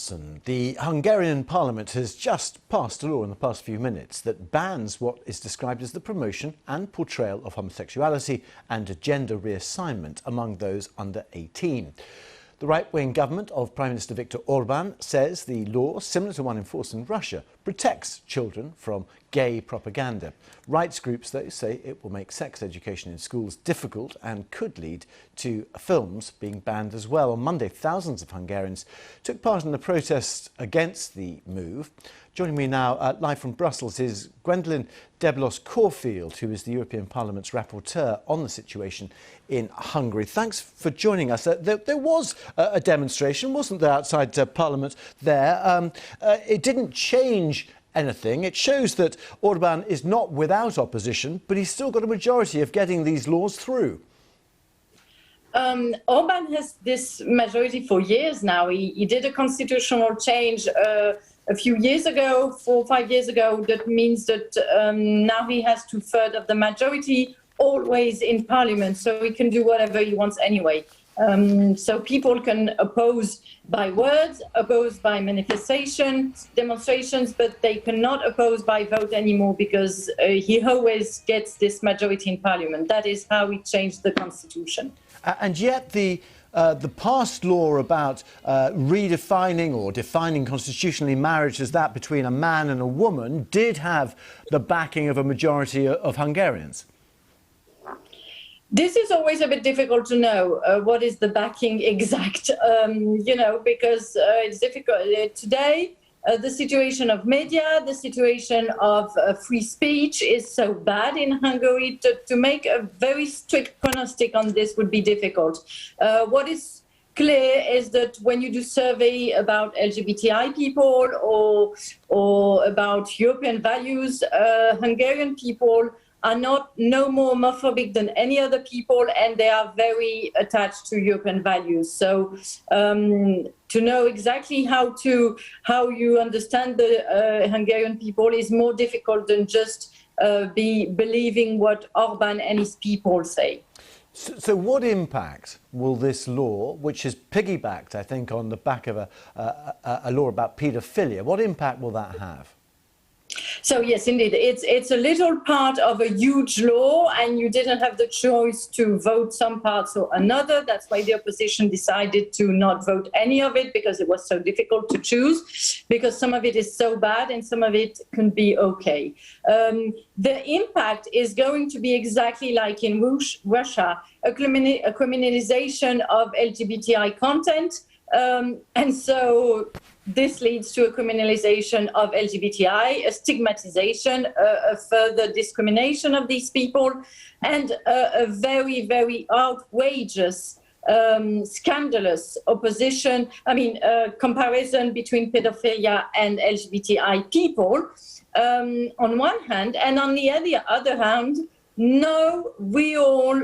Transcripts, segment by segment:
Johnson. The Hungarian parliament has just passed a law in the past few minutes that bans what is described as the promotion and portrayal of homosexuality and gender reassignment among those under 18. The right-wing government of Prime Minister Viktor Orban says the law, similar to one in force in Russia, protects children from gay propaganda. Rights groups, though, say it will make sex education in schools difficult and could lead to films being banned as well. On Monday, thousands of Hungarians took part in the protest against the move. Joining me now live from Brussels is Delbos-Corfield, who is the European Parliament's rapporteur on the situation in Hungary. Thanks for joining us. There was a demonstration, wasn't there, outside Parliament there? It didn't change anything. It shows that Orban is not without opposition, but he's still got a majority of getting these laws through. Orban has this majority for years now. He did a constitutional change a few years ago, 4 or 5 years ago. That means that now he has 2/3 of the majority, always in parliament, so he can do whatever he wants anyway. So people can oppose by words, oppose by manifestations, demonstrations, but they cannot oppose by vote anymore because he always gets this majority in parliament. That is how he changed the constitution. And yet the past law about redefining or defining constitutionally marriage as that between a man and a woman did have the backing of a majority of Hungarians. This is always a bit difficult to know what is the backing exact, because it's difficult. Today, the situation of media, the situation of free speech is so bad in Hungary. To make a very strict prognostic on this would be difficult. What is clear is that when you do survey about LGBTI people or about European values, Hungarian people are no more homophobic than any other people, and they are very attached to European values. So to know exactly how you understand the Hungarian people is more difficult than just believing what Orban and his people say. So what impact will this law, which is piggybacked, I think, on the back of a law about paedophilia, what impact will that have? So yes, indeed, it's a little part of a huge law, and you didn't have the choice to vote some parts or another. That's why the opposition decided to not vote any of it, because it was so difficult to choose, because some of it is so bad and some of it can be okay. The impact is going to be exactly like in Russia, a criminalization of LGBTI content. And so this leads to a criminalization of LGBTI, a stigmatization, a further discrimination of these people, and a very, very outrageous, scandalous opposition, comparison between pedophilia and LGBTI people on one hand, and on the other hand, no real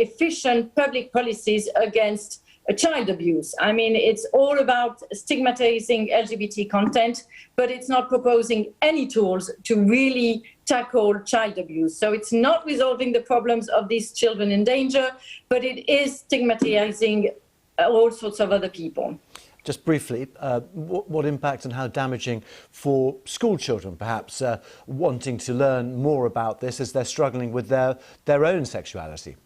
efficient public policies against child abuse. I mean, it's all about stigmatizing LGBT content, but it's not proposing any tools to really tackle child abuse. So it's not resolving the problems of these children in danger, but it is stigmatizing all sorts of other people. Just briefly, what impact and how damaging for school children, perhaps, wanting to learn more about this as they're struggling with their own sexuality?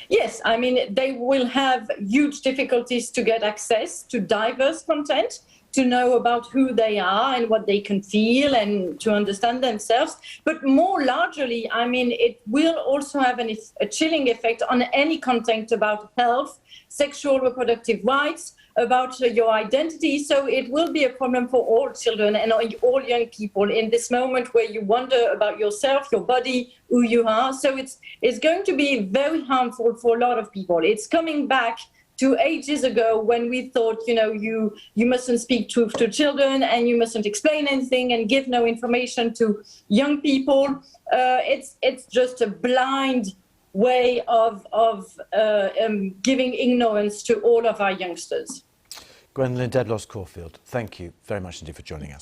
Yes, I mean, they will have huge difficulties to get access to diverse content, to know about who they are and what they can feel and to understand themselves. But more largely, I mean, it will also have a chilling effect on any content about health, sexual reproductive rights, about your identity. So it will be a problem for all children and all young people in this moment where you wonder about yourself, your body, who you are. So it's going to be very harmful for a lot of people. It's coming back to ages ago when we thought, you mustn't speak truth to children and you mustn't explain anything and give no information to young people. It's just a blind way of giving ignorance to all of our youngsters. Delbos-Corfield, thank you very much indeed for joining us.